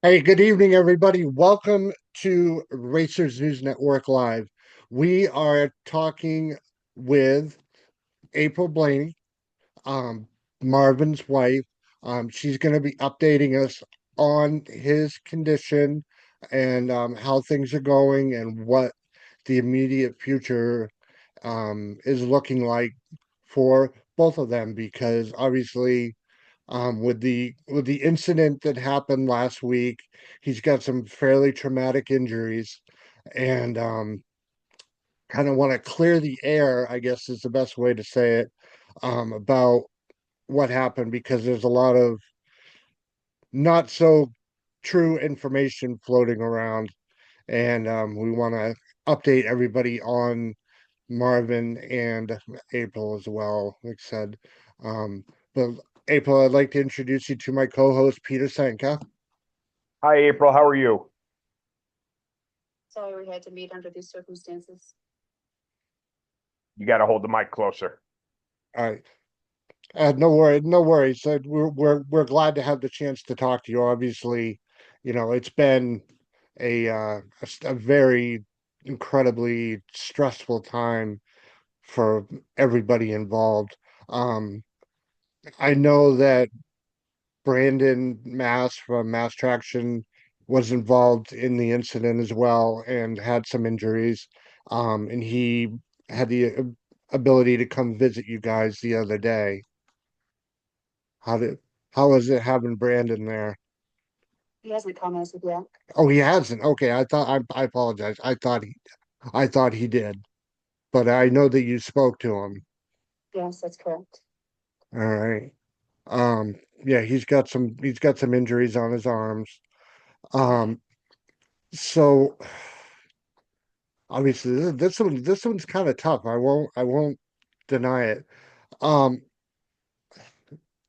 Hey, good evening, everybody. Welcome to Racers News Network Live. We are talking with April Blaney, um, Marvin's wife. She's going to be updating us on his condition and how things are going and what the immediate future is looking like for both of them, because obviously with the incident that happened last week, he's got some fairly traumatic injuries, and kind of want to clear the air, I guess is the best way to say it, about what happened, because there's a lot of not so true information floating around, and we want to update everybody on Marvin and April as well. Like I said, um, but April, I'd like to introduce you to my co-host Peter Sanka. Hi, April. How are you? Sorry we had to meet under these circumstances. You got to hold the mic closer. All right. No worry, no worries. We're glad to have the chance to talk to you. Obviously, it's been a very incredibly stressful time for everybody involved. Um, I know that Brandon Mass from Mass Traction was involved in the incident as well and had some injuries. And he had the ability to come visit you guys the other day. How did how was it having Brandon there? He hasn't come as of yet. Oh, he hasn't. Okay, I apologize. I thought he did, but I know that you spoke to him. Yes, that's correct. All right. Yeah, he's got some injuries on his arms. Um, so obviously this one's kind of tough. I won't deny it. Um,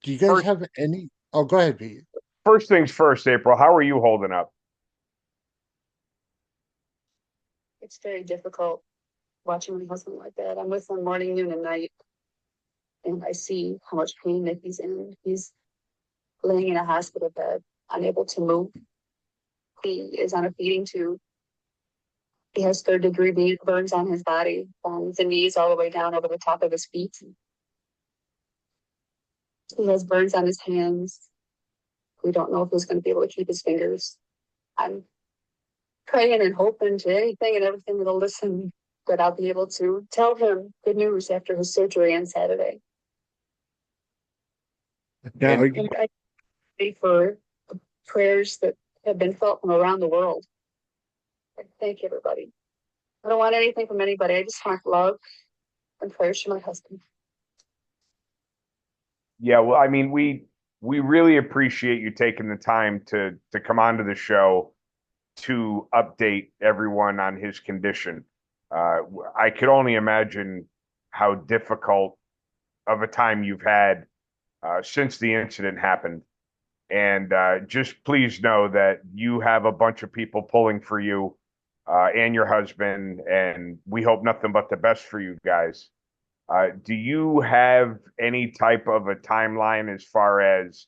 do you guys First, have any? Oh, go ahead, Pete. first things first, April. How are you holding up? It's very difficult watching my husband like that. I'm with him morning, noon, and night, and I see how much pain that he's in. He's laying in a hospital bed, unable to move. He is on a feeding tube. He has third-degree burns on his body, from the knees all the way down over the top of his feet. He has burns on his hands. We don't know if he's going to be able to keep his fingers. I'm praying and hoping to anything and everything that'll listen that I'll be able to tell him good news after his surgery on Saturday. Now, And And I pray for prayers that have been felt from around the world. I thank everybody. I don't want anything from anybody. I just want love and prayers for my husband. yeah, well, I mean, we really appreciate you taking the time to come onto the show to update everyone on his condition. Uh, I could only imagine how difficult of a time you've had since the incident happened. And just please know that you have a bunch of people pulling for you and your husband, and we hope nothing but the best for you guys. Do you have any type of a timeline as far as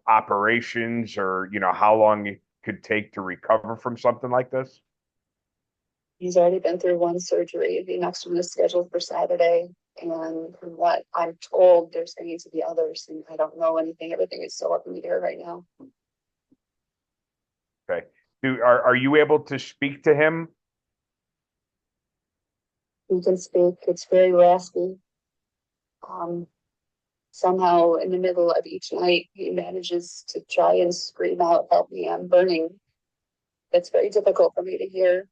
operations, or how long it could take to recover from something like this? He's already been through one surgery. The next one is scheduled for Saturday. And from what I'm told, there's going to be others, and I don't know anything. Everything is so up in the air right now. Okay. Are you able to speak to him? He can speak. It's very raspy. Um, Somehow, in the middle of each night, he manages to try and scream out, "Help me, I'm burning." It's very difficult for me to hear,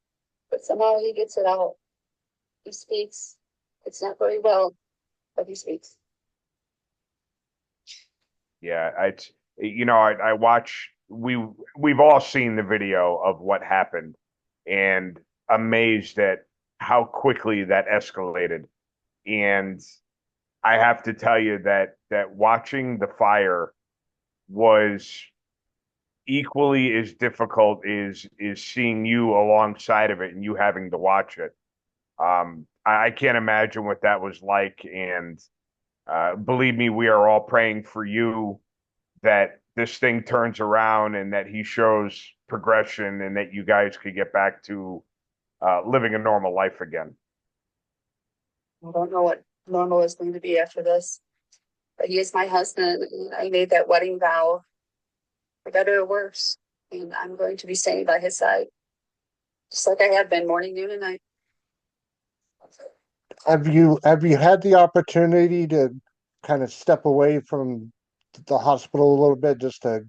but somehow he gets it out. He speaks. It's not very well, but he speaks. Yeah, I watch. We've all seen the video of what happened, and amazed at how quickly that escalated. And I have to tell you that watching the fire was equally as difficult is seeing you alongside of it and you having to watch it. I can't imagine what that was like, and believe me, we are all praying for you that this thing turns around and that he shows progression and that you guys could get back to living a normal life again. I don't know what normal is going to be after this, but he is my husband, and I made that wedding vow for better or worse, and I'm going to be staying by his side, just like I have been morning, noon, and night. Have you had the opportunity to kind of step away from the hospital a little bit just to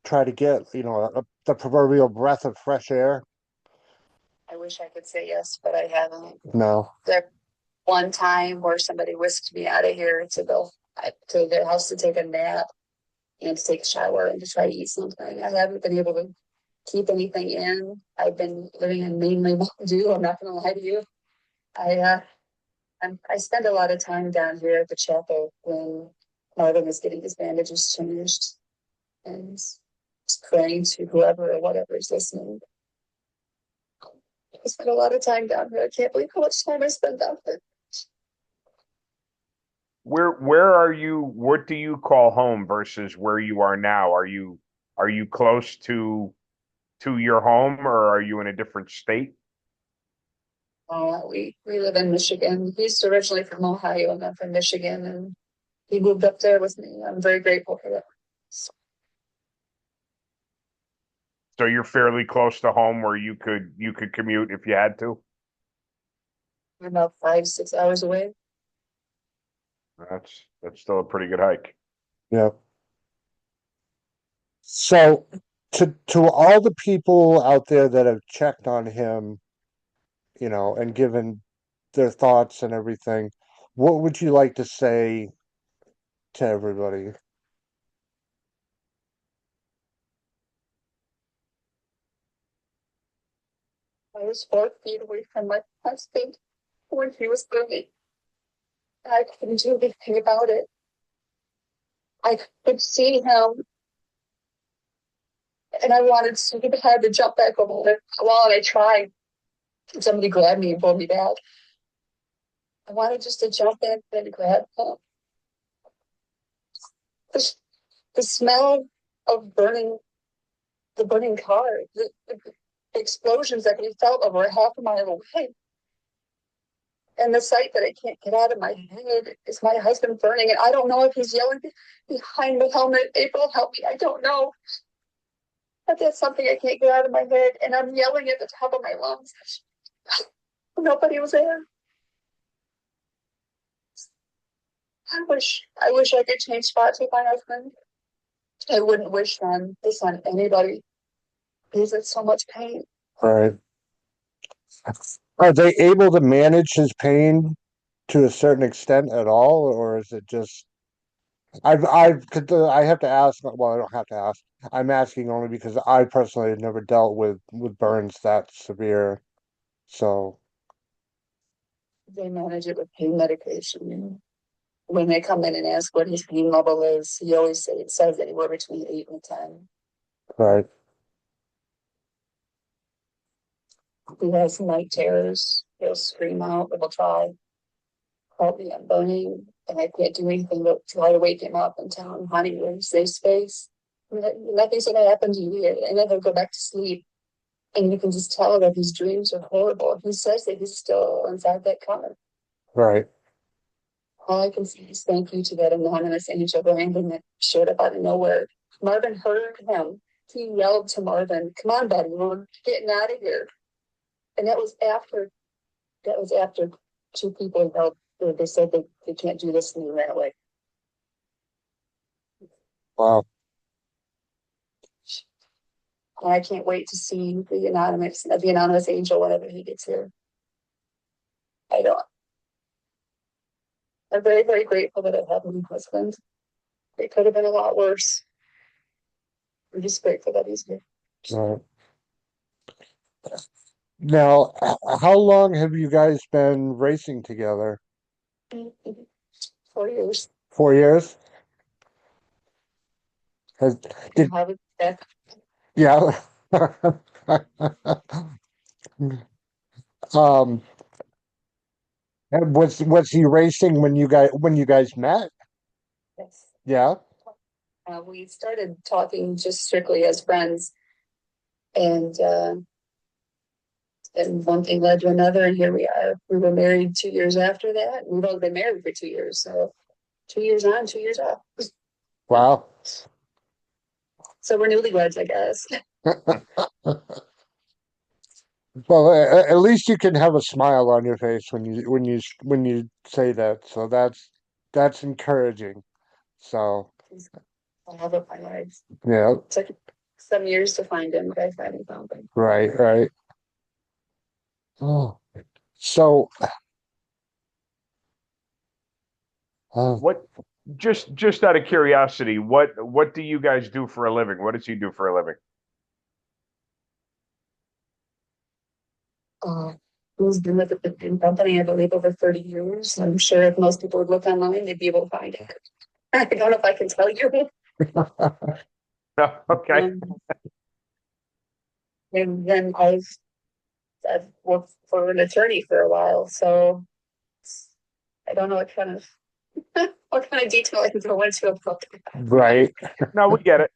try to get, the proverbial breath of fresh air? I wish I could say yes, but I haven't. No. There one time where somebody whisked me out of here to go to their house to take a nap and to take a shower and to try to eat something. I haven't been able to keep anything in. I've been living in mainly Mountain Dew. I'm not going to lie to you. I spend a lot of time down here at the chapel when Marvin was getting his bandages changed and just praying to whoever or whatever is listening. I spend a lot of time down here. I can't believe how much time I spend down here. Where are you? What do you call home versus where you are now? Are you close to your home, or are you in a different state? We live in Michigan. He's originally from Ohio, and I'm from Michigan, and he moved up there with me. I'm very grateful for that. So you're fairly close to home where you could commute if you had to. We're about 5, 6 hours away. That's still a pretty good hike. Yeah. So to all the people out there that have checked on him, and given their thoughts and everything, what would you like to say to everybody? I was 4 feet away from my husband when he was moving. I couldn't do anything about it. I could see him, and I wanted to have to jump back over the wall, and I tried. Somebody grabbed me and pulled me back. I wanted just to jump in and grab him. The, the smell of the burning car, the explosions that we felt over a half a mile away. And the sight that I can't get out of my head is my husband burning. And I don't know if he's yelling behind the helmet, April, help me. I don't know. But that's something I can't get out of my head. And I'm yelling at the top of my lungs. Nobody was there. I wish I could change spots with my husband. I wouldn't wish this on anybody. He's in so much pain. All right. Are they able to manage his pain to a certain extent at all, or is it just I have to ask, well, I don't have to ask. I'm asking only because I personally have never dealt with burns that severe. So, They manage it with pain medication. When they come in and ask what his pain level is, he always says anywhere between 8 and 10. right, He has night terrors. He'll scream out, he'll try, help me, I'm burning. And I can't do anything but try to wake him up and tell him, honey, you're in a safe space. Nothing's going to happen to you here. And then he'll go back to sleep. And you can just tell that his dreams are horrible. He says that he's still inside that car. right, All I can say is thank you to that anonymous angel Brandon that showed up out of nowhere. Marvin heard him. He yelled to Marvin, come on, buddy, we're getting out of here. And that was after two people yelled. They said they can't do this, and he ran away. wow, And I can't wait to see the anonymous angel whenever he gets here. I don't. I'm very, very grateful that I have my husband. It could have been a lot worse. I'm just grateful that he's here. right. Now, how long have you guys been racing together? 4 years. 4 years? Has did How would that yeah. Um, and was he racing when you guys met? Yes. Yeah. We started talking just strictly as friends, and one thing led to another, and here we are. We were married 2 years after that. We've only been married for 2 years, so 2 years on, 2 years off. Wow. So we're newlyweds, I guess. Well, at least you can have a smile on your face when you say that. So that's encouraging. So I love it, my life. yeah, It took some years to find him, but I finally found him. right, right. Oh, so uh, What just out of curiosity, what do you guys do for a living? What does he do for a living? Uh, who's been with the same company, I believe, over 30 years. I'm sure if most people would look online, they'd be able to find it. I don't know if I can tell you. Okay. And then I've worked for an attorney for a while, so I don't know what kind of what kind of detail I can go into about that. right. No, we get it.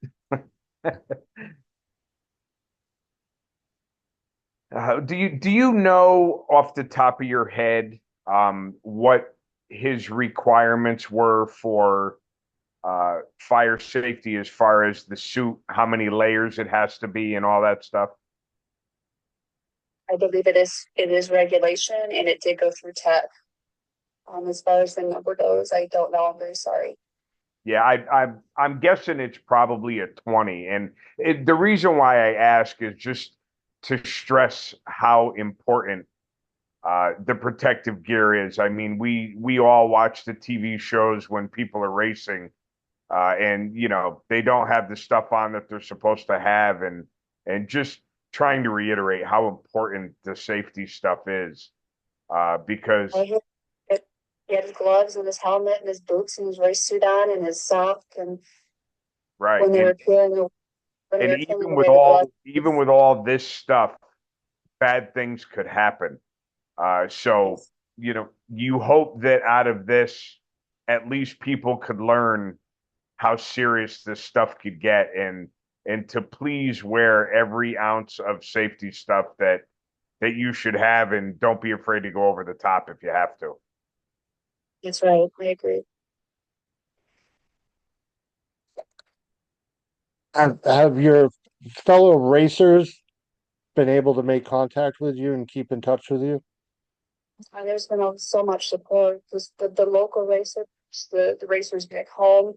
Do you know off the top of your head what his requirements were for fire safety as far as the suit, how many layers it has to be, and all that stuff? I believe it is regulation and it did go through tech. As far as the number goes, I don't know. I'm very sorry. Yeah, I'm guessing it's probably a 20, and the reason why I ask is just to stress how important the protective gear is. I mean, we all watch the TV shows when people are racing, and they don't have the stuff on that they're supposed to have, and just trying to reiterate how important the safety stuff is, because I had, he had his gloves and his helmet and his boots and his race suit on and his sock. And right, when they were peeling, when they and were peeling away the even gloves, with all this stuff, bad things could happen. So, you hope that out of this, at least people could learn how serious this stuff could get, and to please wear every ounce of safety stuff that you should have, and don't be afraid to go over the top if you have to. that's right. I agree. Have your fellow racers been able to make contact with you and keep in touch with you? There's been so much support. The local racers, the racers back home.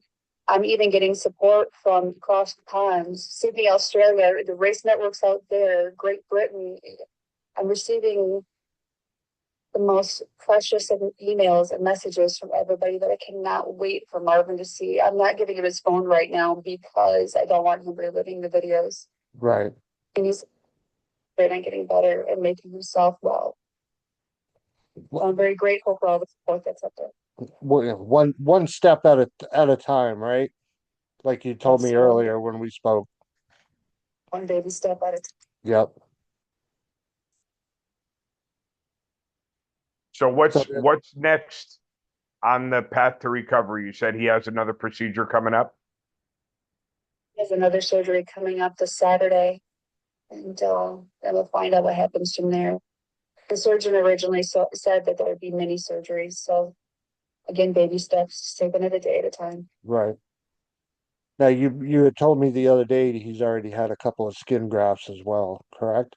I'm even getting support from across the ponds, Sydney, Australia, the race networks out there, Great Britain. I'm receiving the most precious of emails and messages from everybody that I cannot wait for Marvin to see. I'm not giving him his phone right now because I don't want him reliving the videos. Right. And he's great on getting better and making himself well. I'm very grateful for all the support that's up there. One step at a time, right? Like you told me That's earlier when we spoke. one baby step at a time. Yep. So So what's next on the path to recovery? You said he has another procedure coming up. There's another surgery coming up this Saturday, and we'll find out what happens from there. The surgeon originally said that there would be mini surgeries. So again, baby steps, taking it a day at a time. right. Now you had told me the other day he's already had a couple of skin grafts as well, correct?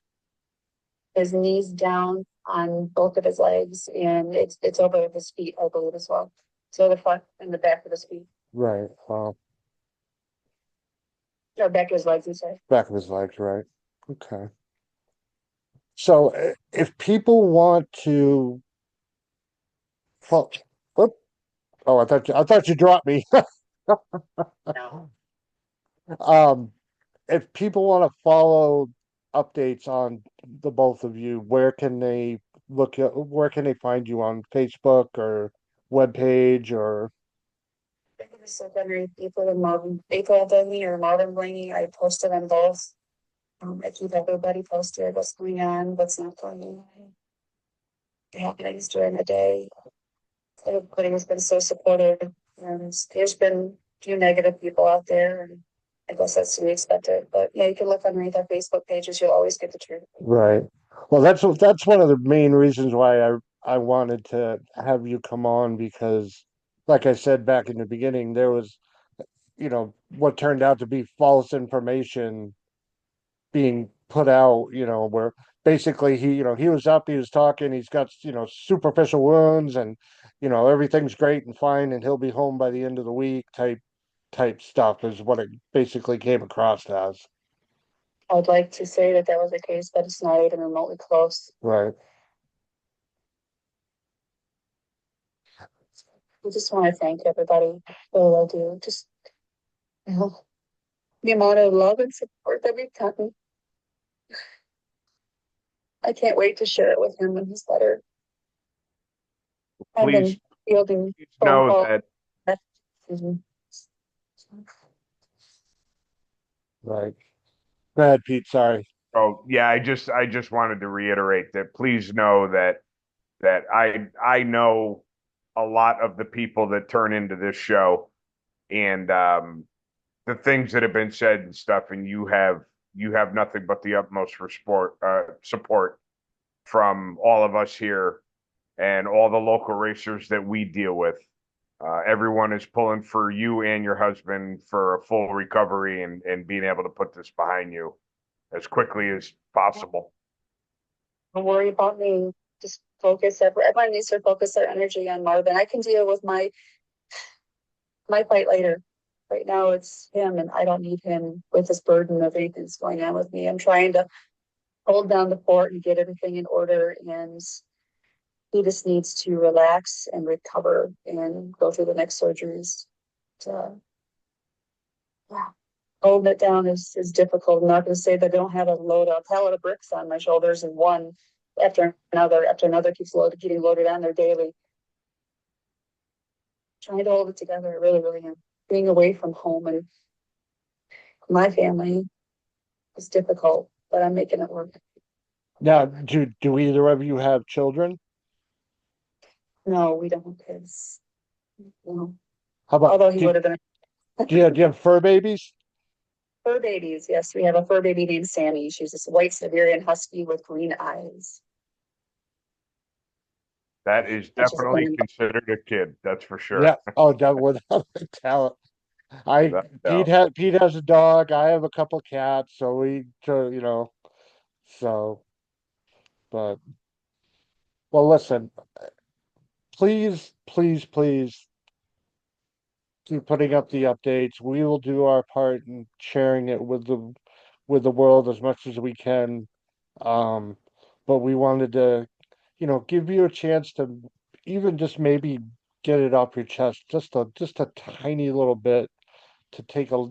His knees down on both of his legs, and it's over his feet, I believe, as well. So the front and the back of his feet, Right. or back of his legs, I'm sorry. Back of his legs, right. Okay. So if people want to fo- whoop, oh, I thought you dropped me. No. Um, if people want to follow updates on the both of you, where can they find you on Facebook or webpage or So Henry, April Blaney or Marvin Blaney, I posted on both. I keep everybody posted what's going on, what's not going on, the happenings during the day. Everybody has been so supportive, and there's been few negative people out there, and I guess that's to be expected. But yeah, you can look underneath our Facebook pages. You'll always get the truth. Right. Well, that's one of the main reasons why I wanted to have you come on because, like I said back in the beginning, there was, what turned out to be false information being put out, where basically he was up, he was talking, he's got, superficial wounds and, everything's great and fine and he'll be home by the end of the week type stuff is what it basically came across as. I'd like to say that that was the case, but it's not even remotely close. Right. I just want to thank everybody for all they do. Just, you know, the amount of love and support that we've gotten. I can't wait to share it with him when he's better. I've Please, been fielding please phone know calls. that. Mhm. Right. Go ahead, Pete. Sorry. Oh yeah, I just wanted to reiterate that. Please know that I know a lot of the people that turn into this show, and the things that have been said and stuff, and you have nothing but the utmost for support from all of us here and all the local racers that we deal with. Everyone is pulling for you and your husband for a full recovery and being able to put this behind you as quickly as possible. Don't worry about me. Just focus. Everyone needs to focus their energy on Marvin. I can deal with my fight later. Right now it's him, and I don't need him with this burden of anything that's going on with me. I'm trying to hold down the fort and get everything in order, and he just needs to relax and recover and go through the next surgeries. So, yeah, holding it down is difficult. I'm not going to say that I don't have a pallet of bricks on my shoulders, and one after another keeps getting loaded on there daily. Trying to hold it together, I really, really am. Being away from home and my family is difficult, but I'm making it work. Now, do either of you have children? No, we don't have kids. No. How about Although he would have been do you have fur babies? fur babies. Yes, we have a fur baby named Sammy. She's this white Siberian husky with green eyes, That is which is definitely considered a kid, that's for Yeah. sure. Oh, without a doubt. I Without a doubt. Pete has a dog. I have a couple cats, so so but well, listen, please, please, please keep putting up the updates. We will do our part in sharing it with the world as much as we can. Um, but we wanted to, give you a chance to even just maybe get it off your chest, just a tiny little bit to take a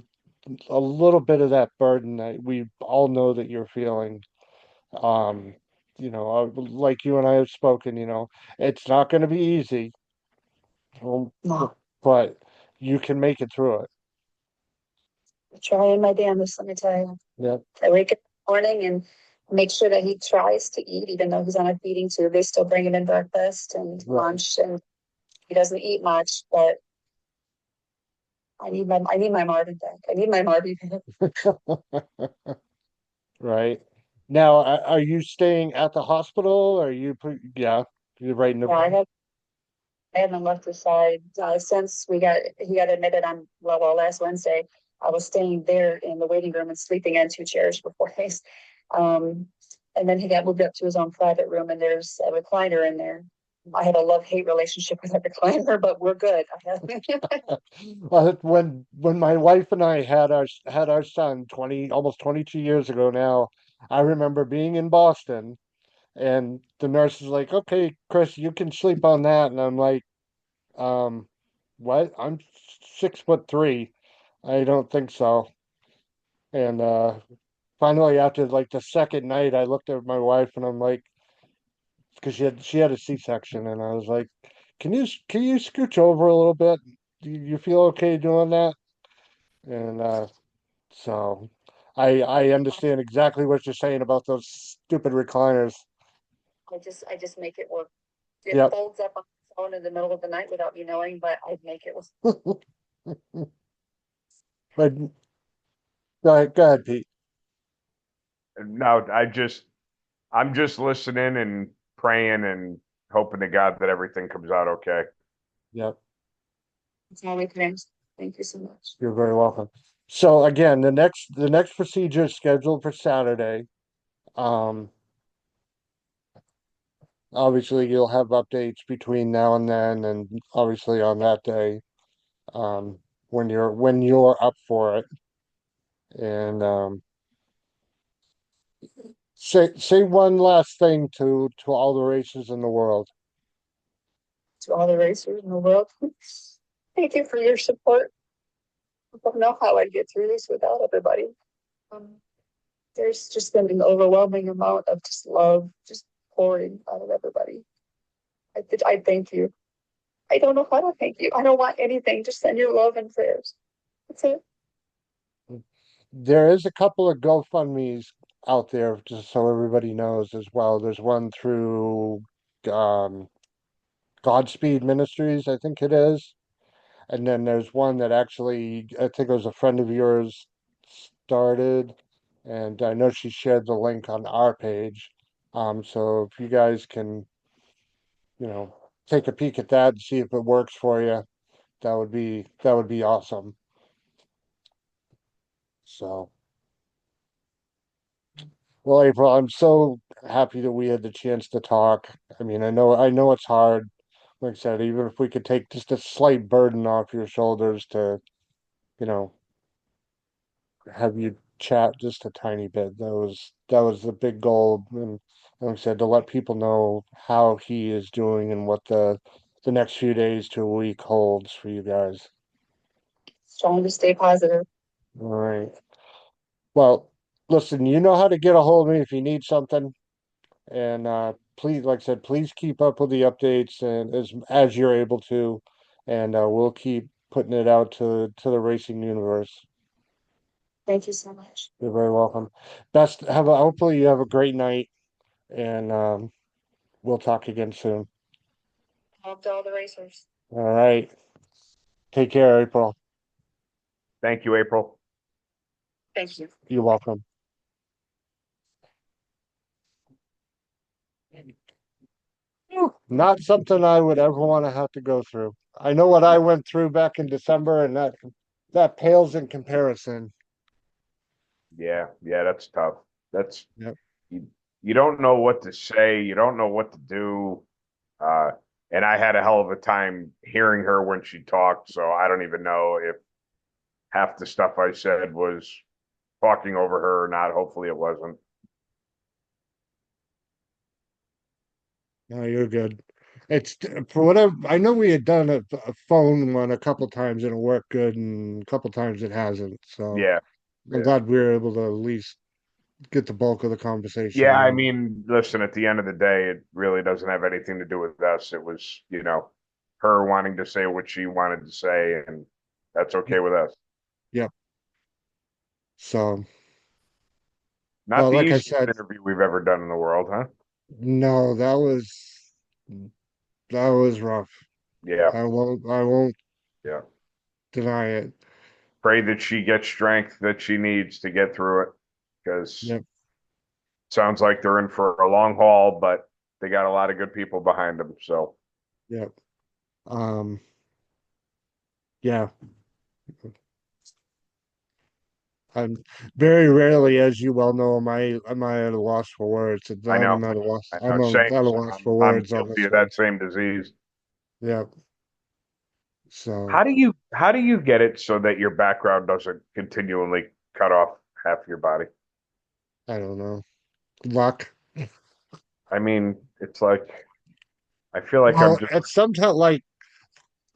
little bit of that burden that we all know that you're feeling. Um, like you and I have spoken, it's not going to be easy, um, no. but you can make it through it. Trying my damnedest, let me tell you. Yeah. I wake up in the morning and make sure that he tries to eat, even though he's on a feeding tube. They still bring him in breakfast and Right. lunch, and he doesn't eat much. But I need my Marvin back. I need my Marvin back. Right. Now, are you staying at the hospital? Or yeah, you're right in the, Yeah, I haven't left the side since he got admitted on last Wednesday. I was staying there in the waiting room and sleeping on two chairs for 4 days. Um, and then he got moved up to his own private room, and there's a recliner in there. I have a love-hate relationship with that recliner, but we're good. when my wife and I had our son 22 years ago now, I remember being in Boston and the nurse is like, "Okay, Chris, you can sleep on that." And I'm like, um, what? I'm 6'3". I don't think so. And finally, after like the second night, I looked at my wife and I'm like, because she had a C-section, and I was like, can you scooch over a little bit? Do you feel okay doing that? And so I understand exactly what you're saying about those stupid recliners. I just make it work. It Yep. folds up on its own in the middle of the night without me knowing, but I'd make it work. But go ahead, Pete. No, I'm just listening and praying and hoping to God that everything comes out okay. Yep, It's all we can ask. Thank you so much. you're very welcome. So again, the next procedure is scheduled for Saturday. Um, Obviously you'll have updates between now and then, and obviously on that day, um, when you're up for it. And say one last thing to all the races in the world. To all the racers in the world, thank you for your support. I don't know how I'd get through this without everybody. Um, there's just been an overwhelming amount of just love just pouring out of everybody. I thank you. I don't know how to thank you. I don't want anything. Just send your love and prayers. That's it. There is a couple of GoFundMe's out there, just so everybody knows as well. There's one through um, Godspeed Ministries, I think it is. And then there's one that actually, I think it was a friend of yours started, and I know she shared the link on our page. So if you guys can, take a peek at that and see if it works for you, that would be awesome. So, well, April, I'm so happy that we had the chance to talk. I mean, I know it's hard. Like I said, even if we could take just a slight burden off your shoulders to, you know, have you chat just a tiny bit. That was the big goal, and like I said, to let people know how he is doing and what the next few days to a week holds for you guys. Just trying to stay positive. All right. Well, listen, you know how to get a hold of me if you need something, and please, like I said, please keep up with the updates and as you're able to, and we'll keep putting it out to the racing universe. Thank you so much. You're very welcome. Hopefully you have a great night, and we'll talk again soon. Love to all the racers. All right. Take care, April. Thank you, April. Thank you. You're welcome. Not something I would ever want to have to go through. I know what I went through back in December, and that pales in comparison. Yeah, yeah, that's tough. That's Yep. you, you don't know what to say, you don't know what to do. Uh, and I had a hell of a time hearing her when she talked, so I don't even know if half the stuff I said was talking over her or not. Hopefully it wasn't. No, you're good. It's for whatever I know we had done a phone one a couple times and it worked good, and a couple times it hasn't. So Yeah, I'm yeah. glad we were able to at least get the bulk of the conversation Yeah, I out. mean, listen, at the end of the day, it really doesn't have anything to do with us. It was, her wanting to say what she wanted to say, and that's okay with us. Yep. So, Not well, the like I easiest said, interview we've ever done in the world, huh? no, that was rough. Yeah, I won't yeah. deny it. Pray that she gets strength that she needs to get through it, because Yep, it sounds like they're in for a long haul, but they got a lot of good people behind them. So, yep. Yeah, I'm very rarely, as you well know, am I at a loss for words. And I know, I'm at a loss. I I'm know, same. at a loss for I'm words on guilty this of one. that same disease. Yep. So How do you get it so that your background doesn't continually cut off half your body? I don't know. Luck. I mean, it's like I feel like I'm Well, just it's sometimes like,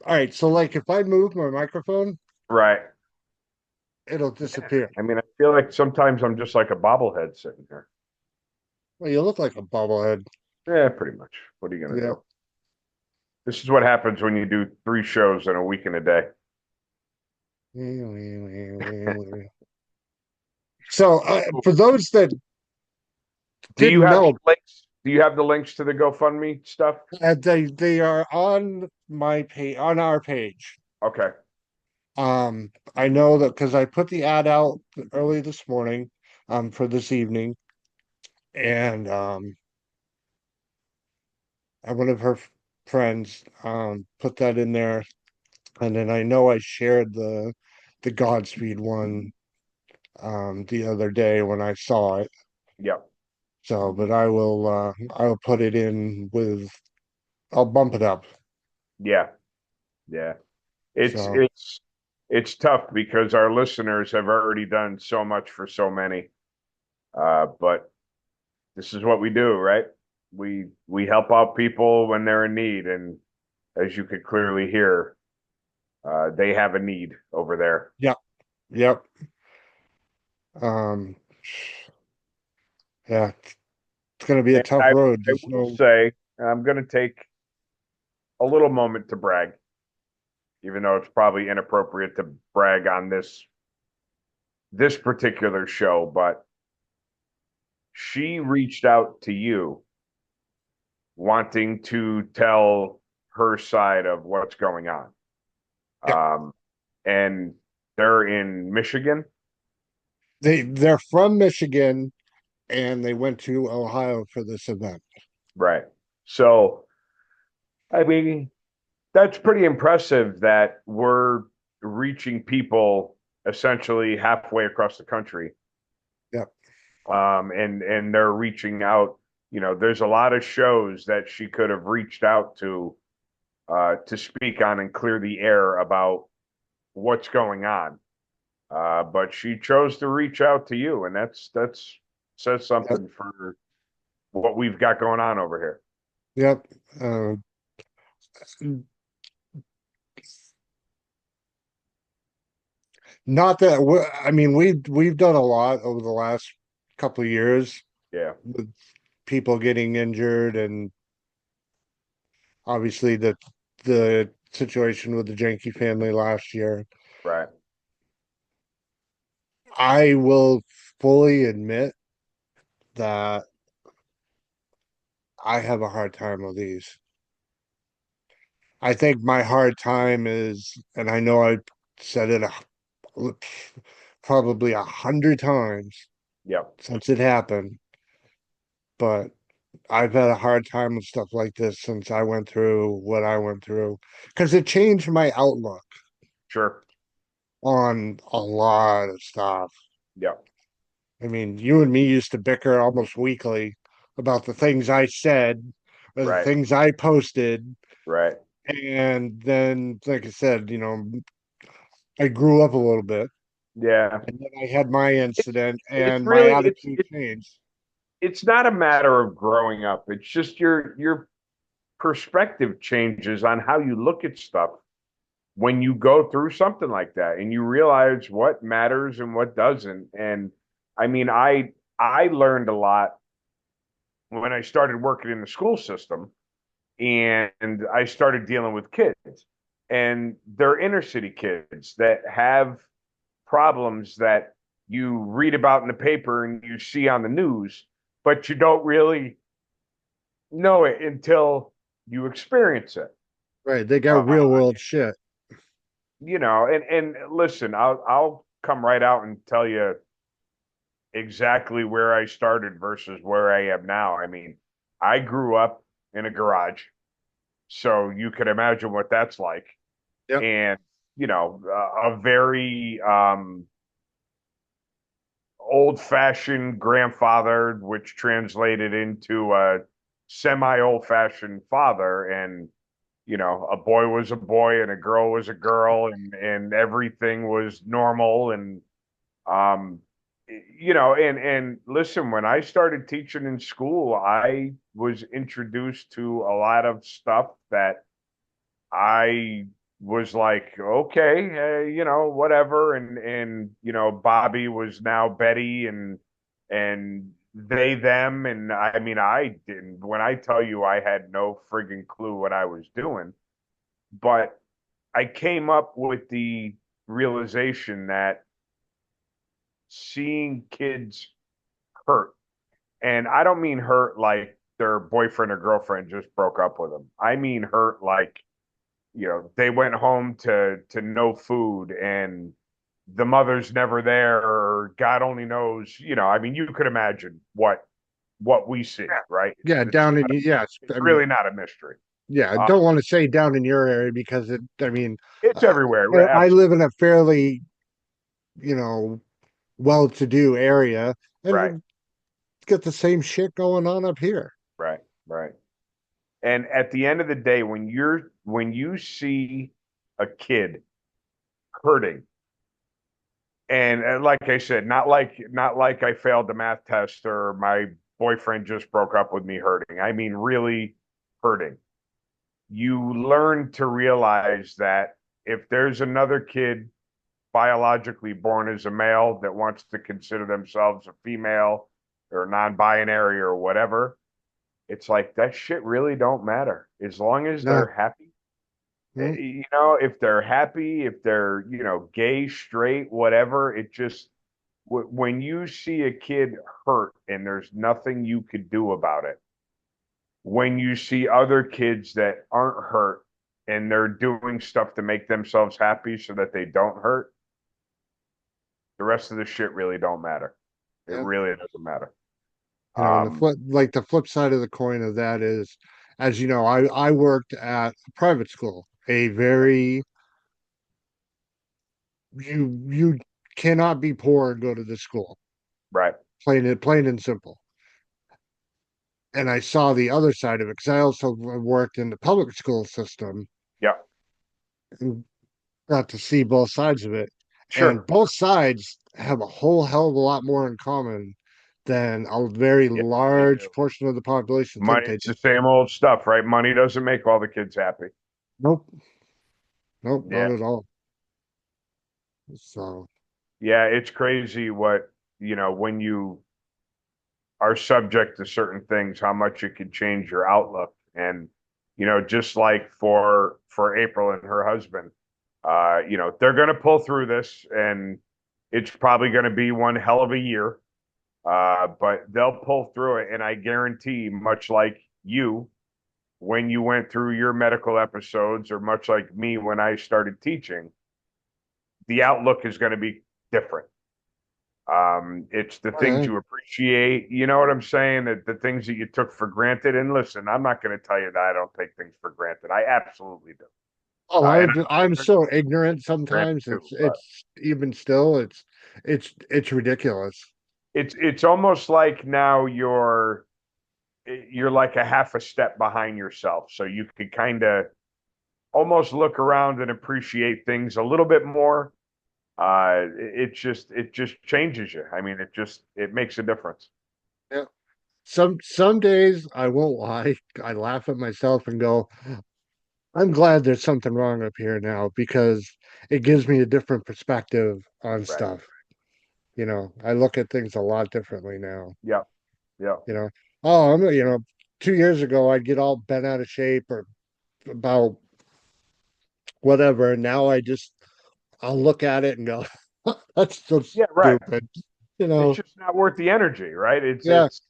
all right. So like, if I move my microphone, right. it'll Yeah. disappear. I mean, I feel like sometimes I'm just like a bobblehead sitting here. Well, you look like a bobblehead. Yeah, pretty much. What are you gonna Yep. do? This is what happens when you do 3 shows in a week and a day. So for those that Do you didn't have the know, links? Do you have the links to the GoFundMe stuff? they are on my page, on our page. Okay. I know that because I put the ad out early this morning, for this evening, and and one of her friends put that in there, and then I know I shared the Godspeed one the other day when I saw it. Yep. So, but I'll put it in with I'll bump it up. Yeah. Yeah. It's So, it's it's tough because our listeners have already done so much for so many. But this is what we do, right? We help out people when they're in need, and as you could clearly hear, they have a need over there. yep, yep. Um, yeah, it's gonna be a And tough I road. I There's will no, say, I'm going to take a little moment to brag, even though it's probably inappropriate to brag on this particular show, but she reached out to you wanting to tell her side of what's going on. yeah. And they're in Michigan, They're from Michigan and they went to Ohio for this event. right? So, I mean, that's pretty impressive that we're reaching people essentially halfway across the country. Yep, And they're reaching out. You know, there's a lot of shows that she could have reached out to speak on and clear the air about what's going on. But she chose to reach out to you, and that's says yep, something for what we've got going on over here. yep. Uh, Not that I mean we've done a lot over the last couple of years Yeah, with people getting injured and obviously the situation with the Jenke family last year. right. I will fully admit that I have a hard time with these. I think my hard time is, and I know I said it probably 100 times Yep, since it happened, but I've had a hard time with stuff like this since I went through what I went through because it changed my outlook sure. on a lot of stuff. Yep, I mean, you and me used to bicker almost weekly about the things I said or the right, things I posted. right. And then, like I said, I grew up a little bit Yeah. and then I had my incident It's and my really attitude changed. it's not a matter of growing up. It's just your perspective changes on how you look at stuff when you go through something like that and you realize what matters and what doesn't. And I mean, I learned a lot when I started working in the school system and I started dealing with kids. And they're inner city kids that have problems that you read about in the paper and you see on the news, but you don't really know it until you experience it. Right. They got Uh, real world shit. and listen, I'll come right out and tell you exactly where I started versus where I am now. I mean, I grew up in a garage, so you could imagine what that's like. Yep. And a very old-fashioned grandfather, which translated into a semi-old-fashioned father, and a boy was a boy and a girl was a girl, and everything was normal. And um, and listen, when I started teaching in school, I was introduced to a lot of stuff that I was like, okay, whatever. And Bobby was now Betty, and they them, and I mean, I didn't. When I tell you, I had no friggin' clue what I was doing, but I came up with the realization that seeing kids hurt, and I don't mean hurt like their boyfriend or girlfriend just broke up with them. I mean hurt like they went home to no food, and the mother's never there, or God only knows, I mean, you could imagine what we see, right? Yeah, It's down in not, yes, it's I mean, really not a mystery. yeah, I Uh, don't want to say down in your area because I mean, it's uh, everywhere. I Absolutely. live in a fairly, you know, well-to-do area, and Right, we get the same shit going on up here. right, right. And at the end of the day, when you see a kid hurting, and like I said, not like I failed the math test or my boyfriend just broke up with me hurting. I mean, really hurting. You learn to realize that if there's another kid biologically born as a male that wants to consider themselves a female or non-binary or whatever, it's like that shit really don't matter as long as No, they're happy. mm, If they're happy, if they're, gay, straight, whatever, it just when you see a kid hurt and there's nothing you could do about it, when you see other kids that aren't hurt and they're doing stuff to make themselves happy so that they don't hurt, the rest of the shit really don't matter. It yeah. really doesn't matter. And the Um, flip side of the coin of that is, as you know, I worked at a private school, a very you cannot be poor and go to the school, right. plain and simple. And I saw the other side of it because I also worked in the public school system Yeah. and got to see both sides of it. And Sure. both sides have a whole hell of a lot more in common than a very Yeah, they large do. portion of the population think Money, they it's do. the same old stuff, right? Money doesn't make all the kids happy. Nope, nope, Yeah. not at all. So, Yeah, it's crazy when you are subject to certain things, how much it could change your outlook. And, just like for April and her husband, they're going to pull through this, and it's probably going to be one hell of a year. But they'll pull through it. And I guarantee, much like you, when you went through your medical episodes, or much like me when I started teaching, the outlook is going to be different. It's the things yeah. you appreciate. You know what I'm saying? That the things that you took for granted. And listen, I'm not going to tell you that I don't take things for granted. I absolutely do. Oh, And I'm there's so ignorant granted sometimes. too, but It's even still it's ridiculous. it's almost like now you're like a half a step behind yourself, so you could kind of almost look around and appreciate things a little bit more. It just changes you. I mean, it makes a difference. Yeah. Some days I won't lie, I laugh at myself and go, I'm glad there's something wrong up here now because it gives me a different perspective on Right. stuff. I look at things a lot differently now. Yeah. Yeah. You know, oh, 2 years ago I'd get all bent out of shape or about whatever. And now I'll look at it and go, that's so Yeah. Right. stupid. It's just not worth the energy, right? It's Yeah, it's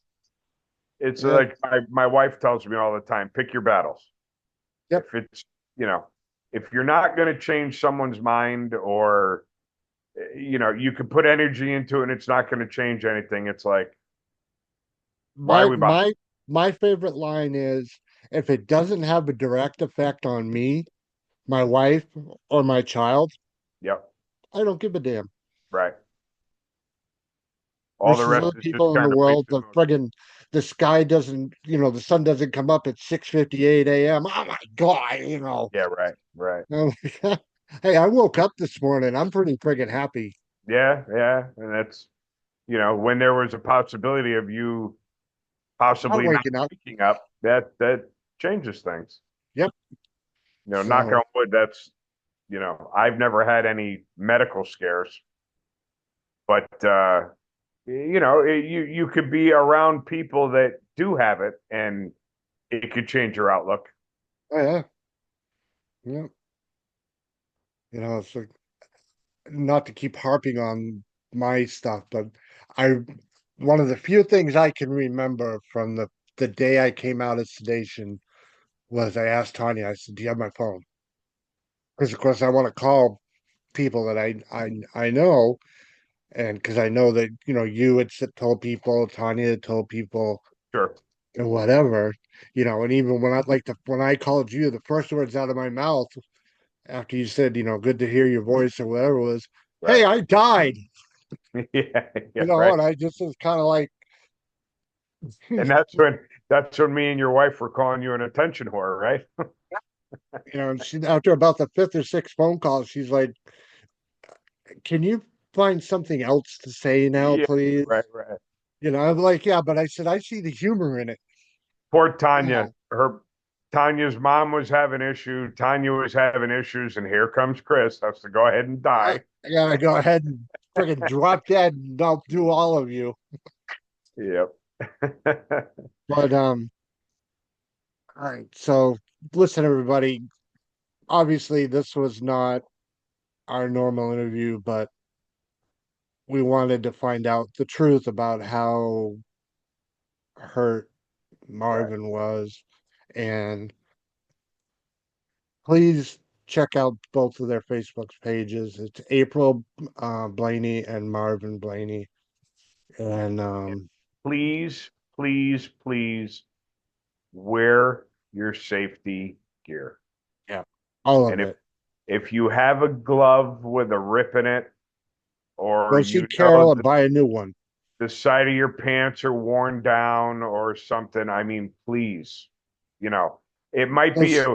it's yeah, like my wife tells me all the time, pick your battles. yep. If it's, you know, if you're not going to change someone's mind, or you could put energy into it and it's not going to change anything. It's like, why are My we bothering? my my favorite line is if it doesn't have a direct effect on me, my wife, or my child, Yep. I don't give a damn. Right. All the Versus rest other is just people in the kind of world, wasted motion. the sky doesn't, the sun doesn't come up at 6:58 a.m. Oh my God, Yeah. Right. Right. Oh, hey, I woke up this morning. I'm pretty friggin' happy. Yeah. Yeah. And that's, when there was a possibility of you Not possibly not waking up. waking up, that changes things. Yep. Knock So on wood, I've never had any medical scares, but you could be around people that do have it, and it could change your outlook. oh, yeah. Yeah. It's like, not to keep harping on my stuff, but I one of the few things I can remember from the day I came out of sedation was I asked Tanya, I said, "Do you have my phone?" because of course I want to call people that I know, and because I know that you had told people, Tanya had told people, Sure. and whatever, and even when I called you, the first words out of my mouth after you said, good to hear your voice or whatever was, Right. hey, I died, Yeah. Yeah. Right. and I just was kind of like, And that's when me and your wife were calling you an attention whore, right? and she, after about the fifth or sixth phone call, she's like, can you find something else to say now, Yeah. please? Right. Right. I'm like, yeah, but I said, I see the humor in it. Poor Tanya. Yeah, Tanya's mom was having issues. Tanya was having issues, and here comes Chris. Has to go ahead and I, die. I gotta go ahead and freaking drop dead and I'll do all of you. Yep. But all right, so listen, everybody. Obviously, this was not our normal interview, but we wanted to find out the truth about how hurt Right. Marvin was. And please check out both of their Facebook pages. It's April Blaney and Marvin Blaney. And Please, please, please wear your safety gear. yeah, all of And it. if you have a glove with a rip in it, or Go see Carol and that buy a new one. the side of your pants are worn down or something, I mean, please, you know, it might be Those,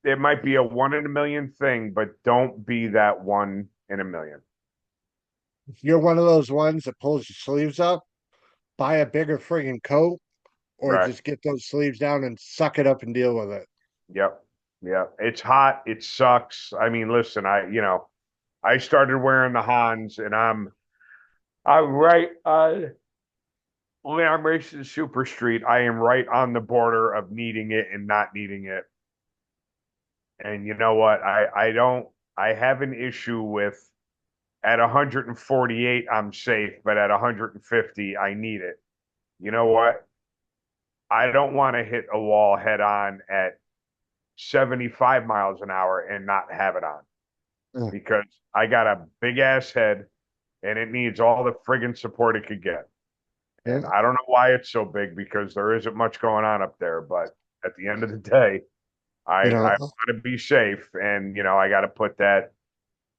a it might be a one in a million thing, but don't be that one in a million. if you're one of those ones that pulls your sleeves up, buy a bigger friggin' coat or Right. just get those sleeves down and suck it up and deal with it. Yep. Yeah. It's hot. It sucks. I mean, listen, I started wearing the Hans and I'm right when I'm racing Super Street, I am right on the border of needing it and not needing it. And you know what? I have an issue with at 148 I'm safe, but at 150 I need it. You know what? I don't want to hit a wall head on at 75 miles an hour and not have it on Yeah. because I got a big ass head and it needs all the friggin' support it could get. And Yeah. I don't know why it's so big because there isn't much going on up there. But at the end of the day, You I know, want to be safe, and I got to put that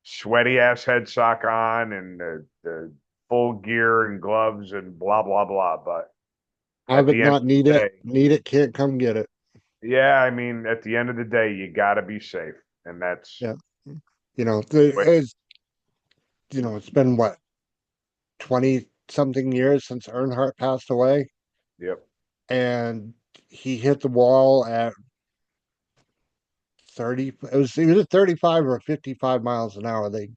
sweaty ass head sock on and the full gear and gloves and blah blah blah. But at have it the end not of need the it, day, need it, can't come get it. yeah, I mean, at the end of the day, you got to be safe, and that's Yeah. what. It's been what, 20 something years since Earnhardt passed away, Yep. and he hit the wall at 30. It was at 35 or 55 miles an hour. They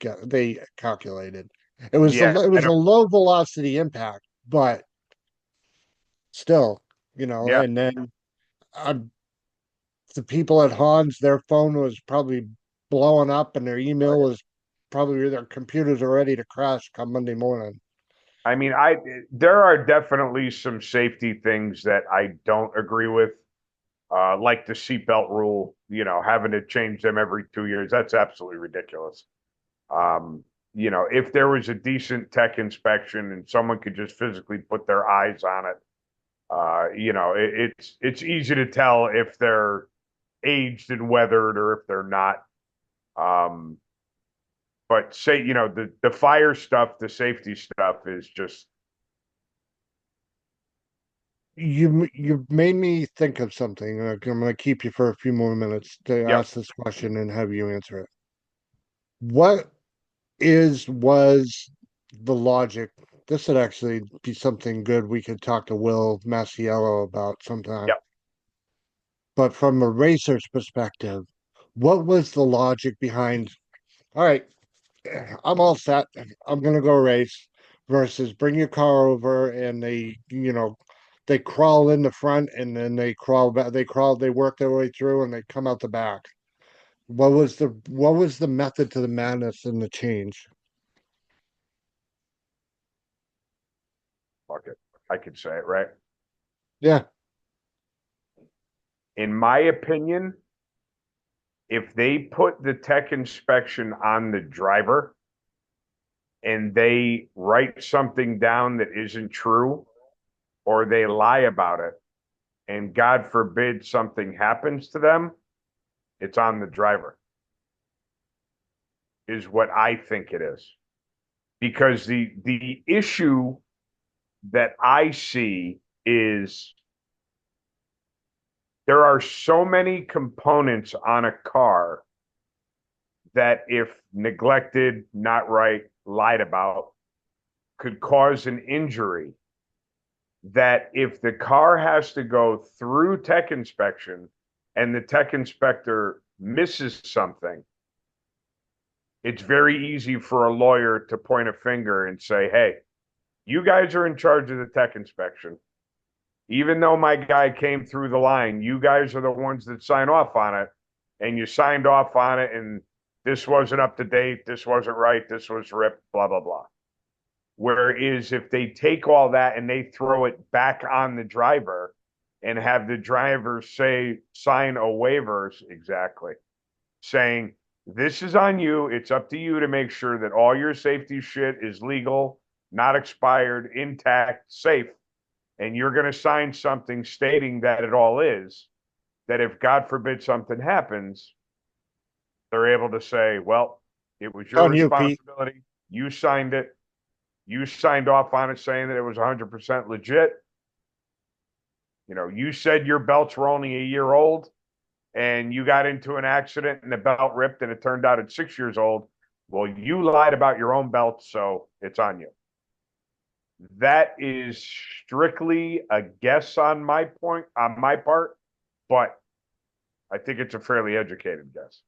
calculated. Yeah, It I was a don't. low velocity impact, but still, Yeah, and then uh, the people at Hans, their phone was probably blowing up and their email was probably their computers are ready to crash come Monday morning. I mean, there are definitely some safety things that I don't agree with, like the seatbelt rule. Having to change them every 2 years. That's absolutely ridiculous. Um, if there was a decent tech inspection and someone could just physically put their eyes on it, it's easy to tell if they're aged and weathered or if they're not. Um, but say, the fire stuff, the safety stuff is just. You've made me think of something. I'm going to keep you for a few more minutes to Yep. ask this question and have you answer it. What was the logic? This would actually be something good we could talk to Will Masiello about sometime. Yep. But from a racer's perspective, what was the logic behind, all right, I'm all set. I'm gonna go race versus bring your car over and they crawl in the front and then they crawl back, they work their way through and they come out the back. What was the method to the madness and the change? Fuck it. I could say it, right? Yeah. In my opinion, if they put the tech inspection on the driver and they write something down that isn't true or they lie about it, and God forbid something happens to them, it's on the driver, is what I think it is. Because the issue that I see is there are so many components on a car that if neglected, not right, lied about, could cause an injury, that if the car has to go through tech inspection and the tech inspector misses something, it's very easy for a lawyer to point a finger and say, hey, you guys are in charge of the tech inspection. Even though my guy came through the line, you guys are the ones that sign off on it. And you signed off on it, and this wasn't up to date, this wasn't right, this was ripped, blah, blah, blah. Whereas if they take all that and they throw it back on the driver and have the driver sign a waiver, exactly, saying, this is on you. It's up to you to make sure that all your safety shit is legal, not expired, intact, safe. And you're going to sign something stating that it all is, that if God forbid something happens, they're able to say, well, it was your On you, Pete. responsibility. You signed it. You signed off on it saying that it was 100% legit. You know, you said your belts were only a year old and you got into an accident and the belt ripped and it turned out it's 6 years old. Well, you lied about your own belt, so it's on you. That is strictly a guess on my part, but I think it's a fairly educated guess.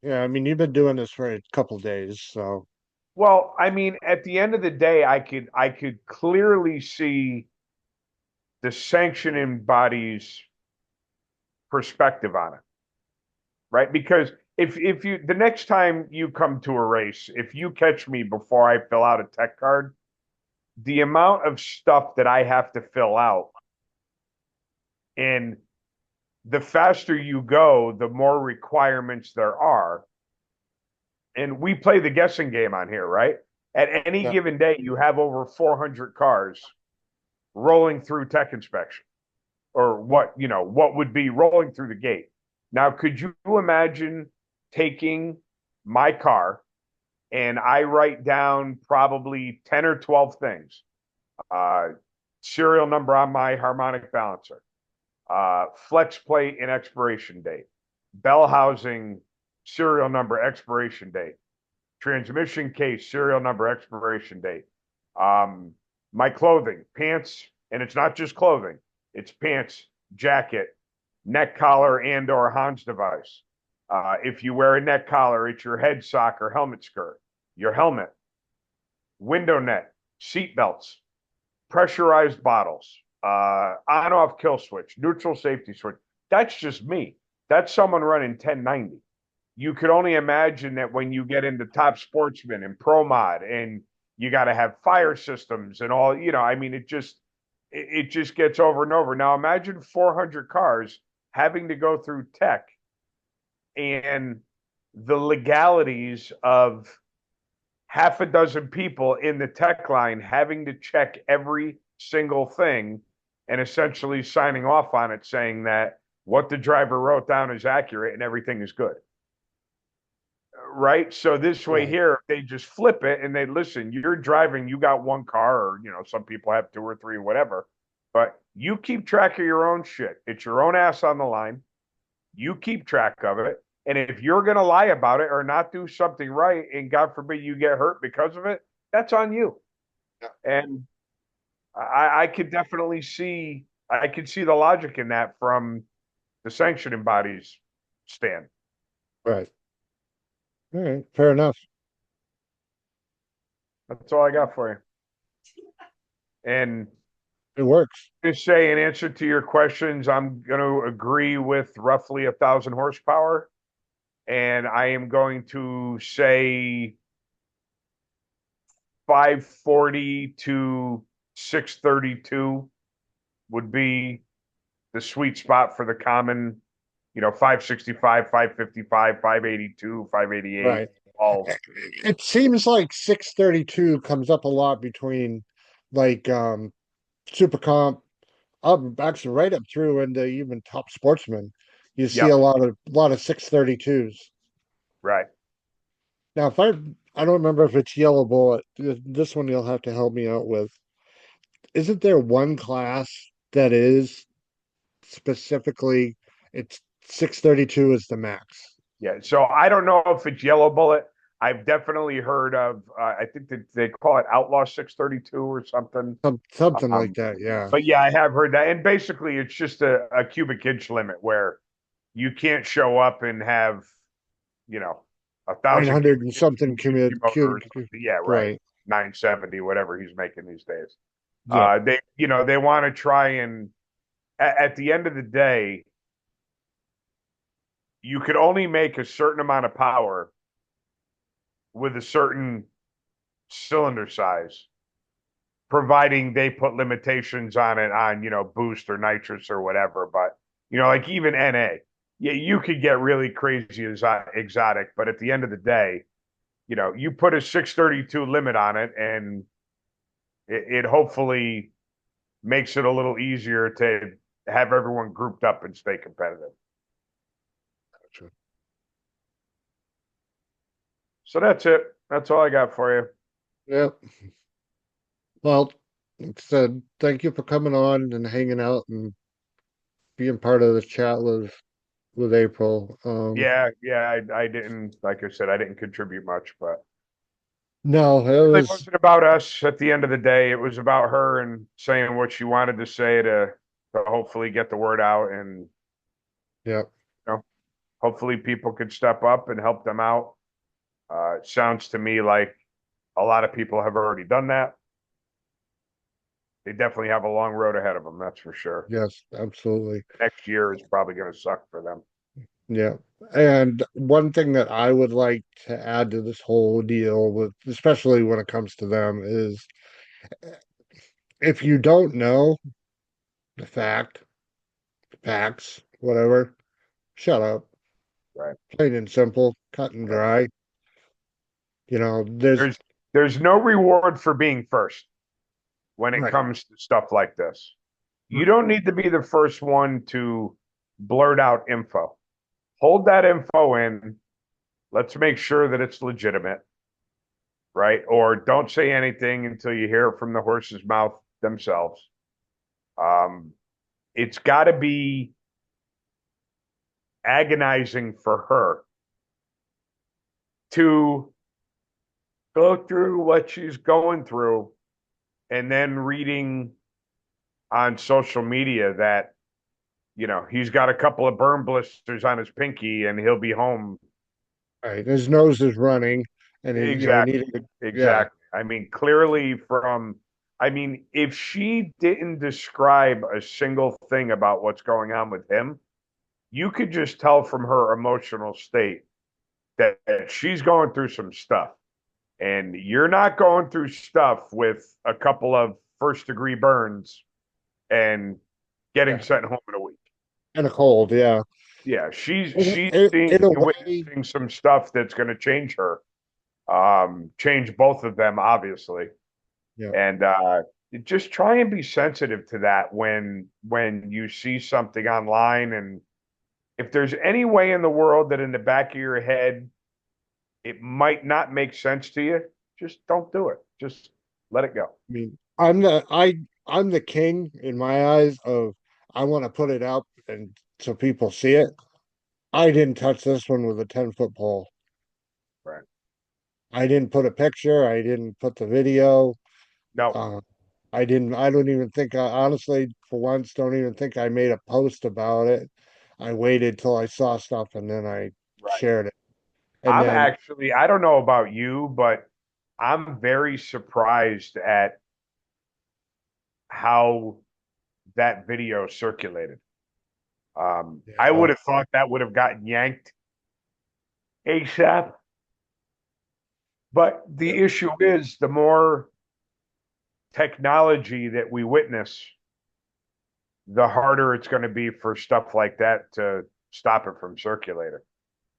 Yeah, I mean, you've been doing this for a couple days, so Well, I mean, at the end of the day, I could clearly see the sanctioning body's perspective on it, right? Because if you the next time you come to a race, if you catch me before I fill out a tech card, the amount of stuff that I have to fill out, and the faster you go, the more requirements there are. And we play the guessing game on here, right? At any yeah. given day, you have over 400 cars rolling through tech inspection, or what would be rolling through the gate. Now, could you imagine taking my car and I write down probably 10 or 12 things? Uh, Serial number on my harmonic balancer, flex plate and expiration date, bell housing, serial number, expiration date, transmission case, serial number, expiration date, my clothing, pants, and it's not just clothing, it's pants, jacket, neck collar, and or Hans device. If you wear a neck collar, it's your head sock or helmet skirt, your helmet, window net, seat belts, pressurized bottles, on-off kill switch, neutral safety switch. That's just me. That's someone running 1090. You could only imagine that when you get into top sportsman and pro mod, and you got to have fire systems and all. I mean, it just gets over and over. Now imagine 400 cars having to go through tech and the legalities of half a dozen people in the tech line having to check every single thing and essentially signing off on it saying that what the driver wrote down is accurate and everything is good. Right? So this way here, they just flip it and they listen, you're driving, you got one car, or some people have two or three, whatever, but you keep track of your own shit. It's your own ass on the line. You keep track of it. And if you're going to lie about it or not do something right, and God forbid you get hurt because of it, that's on you. Yeah. And I could definitely see, I could see the logic in that from the sanctioning body's stand. Right. All right, fair enough. That's all I got for you. And It works. to say, in answer to your questions, I'm going to agree with roughly 1,000 horsepower. And I am going to say 540 to 632 would be the sweet spot for the common 565, 555, 582, 588, Right. all. It seems like 632 comes up a lot between like Super Comp up actually right up through into even top sportsmen. You see Yep. a lot of 632s. Right. Now if I don't remember if it's yellow bullet. This one you'll have to help me out with. Isn't there one class that is specifically it's 632 is the max? Yeah. So I don't know if it's Yellow Bullet. I've definitely heard of, I think that they call it Outlaw 632 or something. Something like Um, that, yeah. but yeah, I have heard that. And basically, it's just a cubic inch limit where you can't show up and have, you know, 1,000 900 cubic and inch something Mitsubishi motor or cubic, something. Yeah, right. right. 970, whatever he's making these days. Yeah. They want to try and at the end of the day, you could only make a certain amount of power with a certain cylinder size, providing they put limitations on it on, boost or nitrous or whatever. But, like even NA, yeah, you could get really crazy exotic, but at the end of the day, you put a 632 limit on it and it hopefully makes it a little easier to have everyone grouped up and stay competitive. Gotcha. So that's it. That's all I got for you. Yeah. Well, like I said, thank you for coming on and hanging out and being part of the chat with April. Yeah, yeah, I didn't, like I said, I didn't contribute much, but No, it really was wasn't about us at the end of the day. It was about her and saying what she wanted to say to hopefully get the word out and, yeah. you know, hopefully people could step up and help them out. It sounds to me like a lot of people have already done that. They definitely have a long road ahead of them, that's for sure. Yes, absolutely. Next year is probably going to suck for them. Yeah. And one thing that I would like to add to this whole deal with, especially when it comes to them, is if you don't know the facts, whatever, shut up. Right. Plain and simple, cut and Right. dry. There's There's no reward for being first when it right, comes to stuff like this. You right, don't need to be the first one to blurt out info. Hold that info in. Let's make sure that it's legitimate, right? Or don't say anything until you hear it from the horse's mouth themselves. Um, it's got to be agonizing for her to go through what she's going through and then reading on social media that he's got a couple of burn blisters on his pinky and he'll be home. right. His nose is running, and he Exactly. needed to, yeah, Exactly. I mean, clearly if she didn't describe a single thing about what's going on with him, you could just tell from her emotional state that she's going through some stuff. And you're not going through stuff with a couple of first degree burns and getting yeah, sent home in a week. and a cold, yeah. Yeah, she's seeing In a and way, witnessing some stuff that's going to change her, change both of them, obviously. yeah. And just try and be sensitive to that when you see something online. And if there's any way in the world that in the back of your head it might not make sense to you, just don't do it. Just let it go. I mean, I'm the king in my eyes of I want to put it out and so people see it. I didn't touch this one with a 10-foot pole. Right. I didn't put a picture. I didn't put the video. No. Uh, I don't even think I honestly, for once, don't even think I made a post about it. I waited till I saw stuff and then I Right. shared it. And then, I don't know about you, but I'm very surprised at how that video circulated. I yeah, would have thought that would have gotten yanked ASAP. But yeah, the issue is the more technology that we witness, the harder it's going to be for stuff like that to stop it from circulating.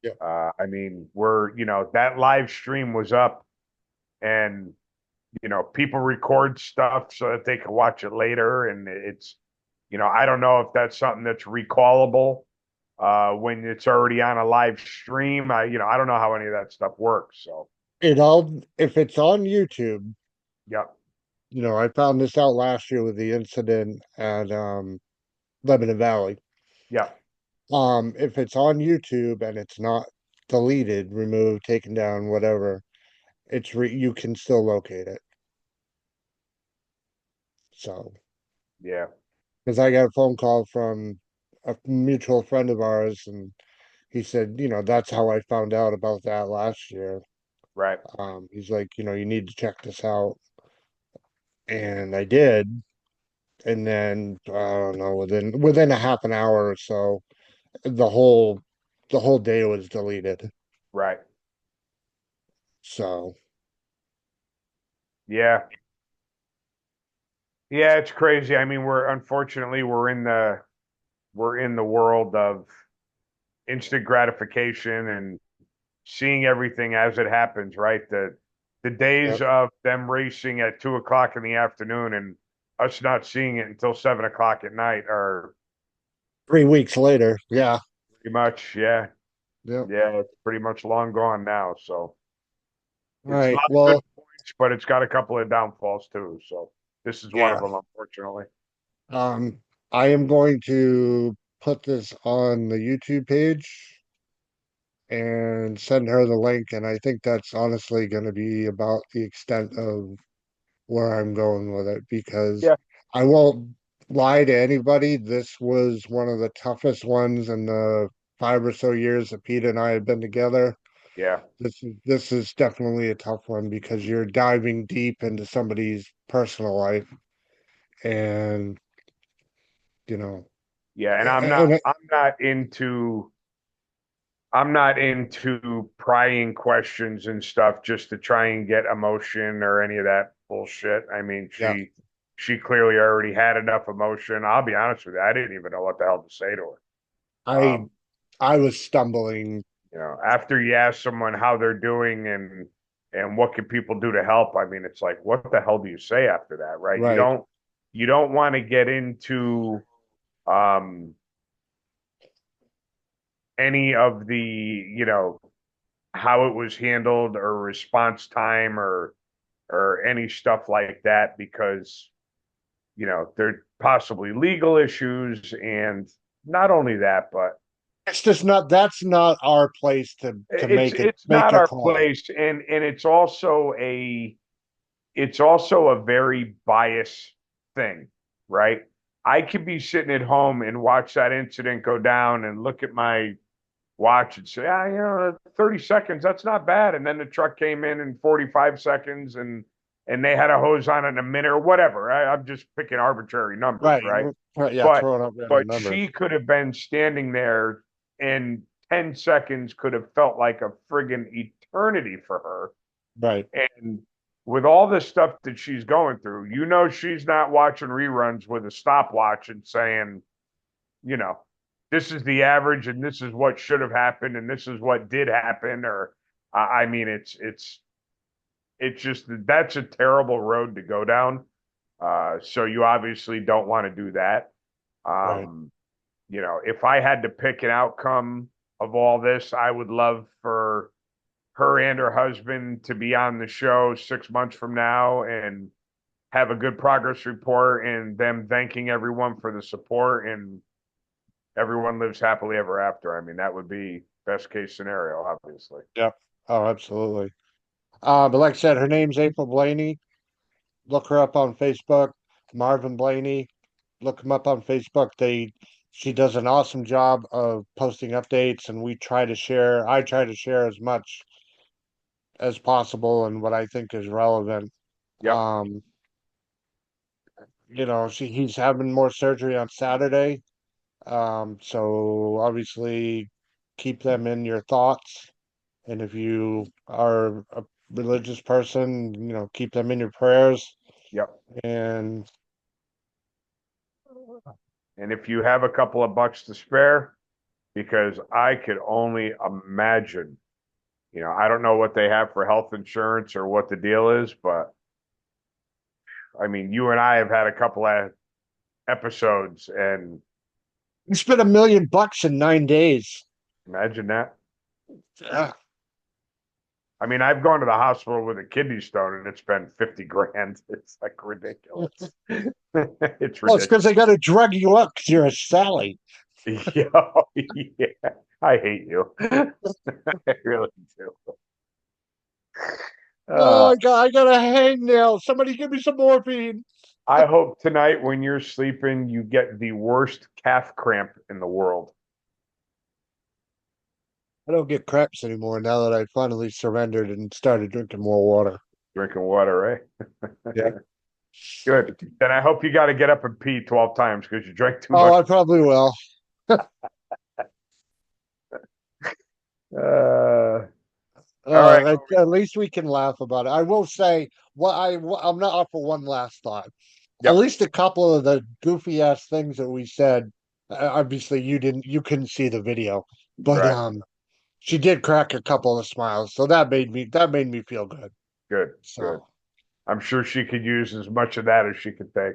Yeah. I mean, that live stream was up, and people record stuff so that they can watch it later, and I don't know if that's something that's recallable when it's already on a live stream. I don't know how any of that stuff works. So, if it's on YouTube, yeah, I found this out last year with the incident at Lebanon Valley. yeah, If it's on YouTube and it's not deleted, removed, taken down, whatever, you can still locate it. So, yeah, because I got a phone call from a mutual friend of ours, and he said, that's how I found out about that last year. right, He's like, you need to check this out. And I did. And then I don't know, within a half an hour or so, the whole the whole day was deleted. right, So yeah, yeah. It's crazy. I mean, we're in the world of instant gratification and seeing everything as it happens, right? The days yep. of them racing at 2 o'clock in the afternoon and us not seeing it until 7 o'clock at night are 3 weeks later. Yeah. pretty much, yeah, Yep. yeah, it's pretty much long gone now. So All it's a right. lot of good Well, points, but it's got a couple of downfalls too. So this is one of yeah. them, unfortunately. Um, I am going to put this on the YouTube page and send her the link, and I think that's honestly going to be about the extent of where I'm going with it because Yeah, I won't lie to anybody. This was one of the toughest ones in the 5 or so years that Pete and I have been together. yeah, This is definitely a tough one because you're diving deep into somebody's personal life, and you know, yeah. And and I'm not into prying questions and stuff just to try and get emotion or any of that bullshit. I mean, yeah, she clearly already had enough emotion. I'll be honest with you, I didn't even know what the hell to say to her. I I was stumbling. After you ask someone how they're doing and what can people do to help, I mean, it's like, what the hell do you say after that, right? Right. You don't want to get into um any of the, how it was handled or response time or any stuff like that because there are possibly legal issues and not only that, but It's just not. That's not our place to it's make not a our call. place, and it's also a very biased thing, right? I could be sitting at home and watch that incident go down and look at my watch and say, 30 seconds, that's not bad. And then the truck came in 45 seconds and they had a hose on in a minute or whatever. I'm just picking arbitrary numbers, Right. right? Right. Yeah. But Throwing up random but numbers. she could have been standing there and 10 seconds could have felt like a friggin' eternity for her. Right. And with all this stuff that she's going through, she's not watching reruns with a stopwatch and saying, you know, this is the average and this is what should have happened and this is what did happen. Or, I mean, it's just that's a terrible road to go down. So you obviously don't want to do that. Right. Um, if I had to pick an outcome of all this, I would love for her and her husband to be on the show 6 months from now and have a good progress report and them thanking everyone for the support and everyone lives happily ever after. I mean, that would be best case scenario, obviously. Yep. Oh, absolutely. But like I said, her name's April Blaney. Look her up on Facebook. Marvin Blaney. Look him up on Facebook. She does an awesome job of posting updates, and we try to share. I try to share as much as possible and what I think is relevant. Yep. Um, he's having more surgery on Saturday. So obviously keep them in your thoughts. And if you are a religious person, keep them in your prayers. Yep. And And if you have a couple of bucks to spare, because I could only imagine. I don't know what they have for health insurance or what the deal is, but I mean, you and I have had a couple of episodes, and You spent $1 million in 9 days. imagine that. Yeah. I mean, I've gone to the hospital with a kidney stone and it's been 50 grand. It's like ridiculous. It's Well, it's ridiculous. because they got to drug you up because you're a Sally. Yeah, I hate you. I really do. Oh, Uh, I got a hangnail. Somebody give me some morphine. I hope tonight when you're sleeping, you get the worst calf cramp in the world. I don't get cramps anymore now that I finally surrendered and started drinking more water. Drinking water, eh? Yeah. Good. Then I hope you got to get up and pee 12 times because you drank too Oh, much. I probably will. Uh, all right. At least we can laugh about it. I will say, I'm not up for one last thought. At Yep. least a couple of the goofy ass things that we said. Obviously, you couldn't see the video, but Right. she did crack a couple of smiles, so that made me feel good. Good. Good. So I'm sure she could use as much of that as she could take.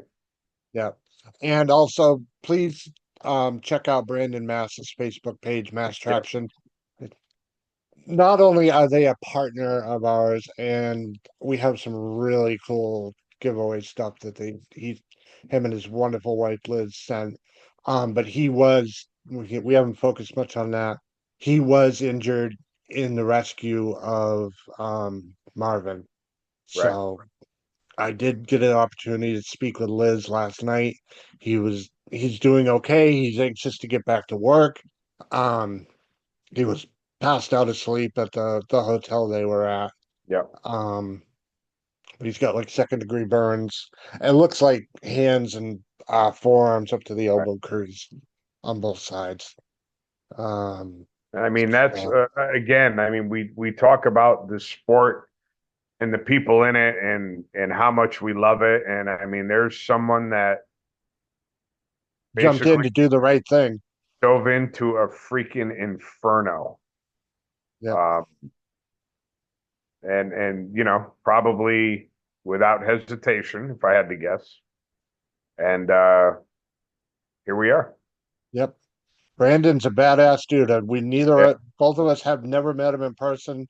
yeah, and also please check out Brandon Mass's Facebook page, Mass Yep. Traction. Not only are they a partner of ours, and we have some really cool giveaway stuff that him and his wonderful wife Liz sent. But we haven't focused much on that. He was injured in the rescue of Marvin. Right. So I did get an opportunity to speak with Liz last night. He's doing okay. He's anxious to get back to work. Um, he was passed out asleep at the hotel they were at. Yep. Um, but he's got like second-degree burns. It looks like hands and forearms up to the Right. elbow crease on both sides. Um, I mean, that's so, again. I mean, we talk about the sport and the people in it, and how much we love it. And I mean, there's someone that jumped in basically to do the right thing. dove into a freaking inferno. Yep. Um, and probably without hesitation, if I had to guess. And here we are. Yep. Brandon's a badass dude. Yeah. Both of us have never met him in person.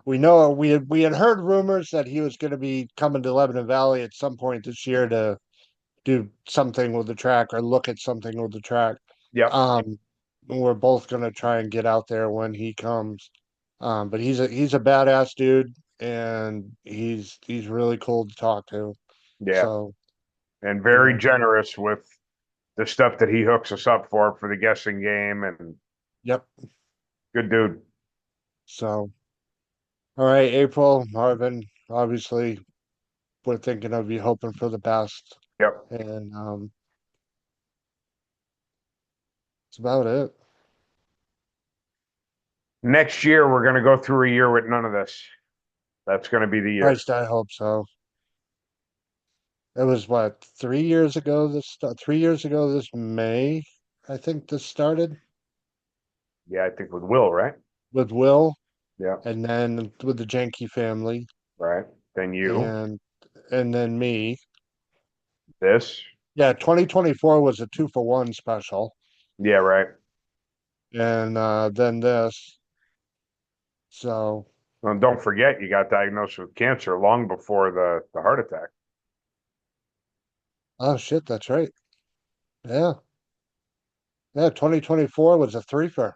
We know we had heard rumors that he was going to be coming to Lebanon Valley at some point this year to do something with the track or look at something with the track. Yep. Um, we're both going to try and get out there when he comes. But he's a badass dude, and he's really cool to talk to. Yeah. So And you very know, generous with the stuff that he hooks us up for the guessing game. And yep. good dude. So all right, April, Marvin. Obviously, we're thinking of you, hoping for the best, Yep. and that's about it. Next year, we're going to go through a year with none of this. That's going to be the year. Christ, I hope so. It was what 3 years ago. 3 years ago this May, I think this started Yeah, I think with Will, right? with Will, Yeah, and then with the Jenke family, right. Then you, and then me. this. Yeah, 2024 was a 2-for-1 special, Yeah, right. and then this. So, Well, don't forget, you got diagnosed with cancer long before the heart attack. oh shit, that's right. Yeah, yeah. 2024 was a threefer.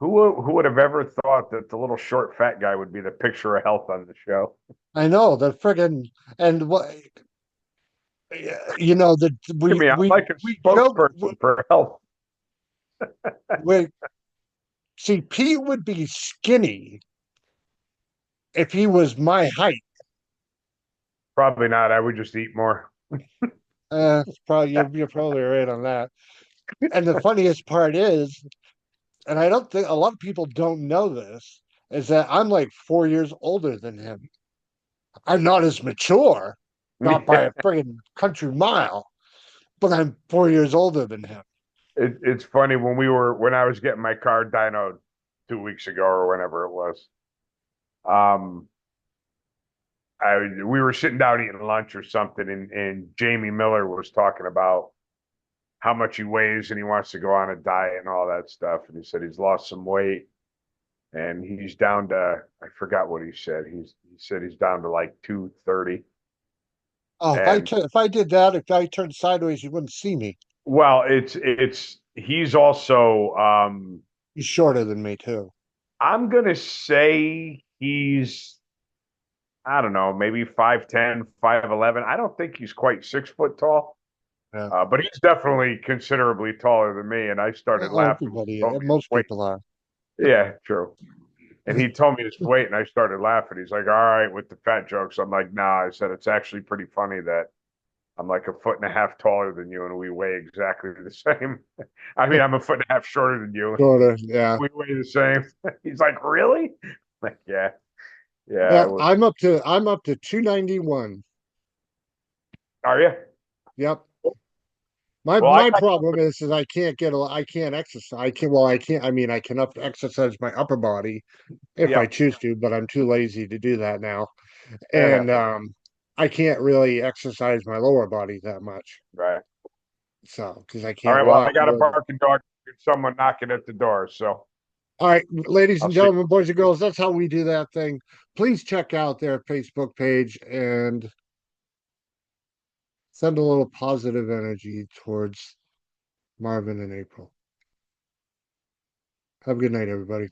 Who would have ever thought that the little short fat guy would be the picture of health on the show? I know the friggin' and what you know the I mean, I'm like a we joke spokesperson for health. we see Pete would be skinny if he was my height. Probably not. I would just eat more. Probably you're probably right on that. And the funniest part is, and I don't think a lot of people don't know this, is that I'm like 4 years older than him. I'm not as mature, not by a friggin' country mile, but I'm 4 years older than him. It's funny when I was getting my car dynoed 2 weeks ago or whenever it was. Um, we were sitting down eating lunch or something, and Jamie Miller was talking about how much he weighs and he wants to go on a diet and all that stuff. And he said he's lost some weight and he's down to, I forgot what he said. He said he's down to like 230. Oh, And if I did that, if I turned sideways, you wouldn't see me. well, he's also He's shorter than me too. I'm gonna say he's, I don't know, maybe 5'10", 5'11". I don't think he's quite 6 foot tall. Yeah. But he's definitely considerably taller than me, and I started laughing when he Everybody, told me his most weight. people are. Yeah, true. And he told me his weight, and I started laughing. He's like, "All right," with the fat jokes. I'm like, "Nah." I said, "It's actually pretty funny that I'm like a foot and a half taller than you, and we weigh exactly the same. I mean, I'm a foot and a half shorter than you, and Shorter, yeah. we weigh the same." He's like, "Really?" Like, yeah, yeah. Yeah, I'm up to 291. Are you? Yep. My Well, I my got problem is I can't exercise. I mean I can exercise my upper body if I yeah, choose to, but I'm too lazy to do that now. yeah, And I can't really exercise my lower body that much. right. So because I All can't right. Well, I walk got a really. barking dog. Someone knocking at the door. So All right, ladies I'll and see. gentlemen, boys and girls, that's how we do that thing. Please check out their Facebook page and send a little positive energy towards Marvin and April. Have a good night, everybody.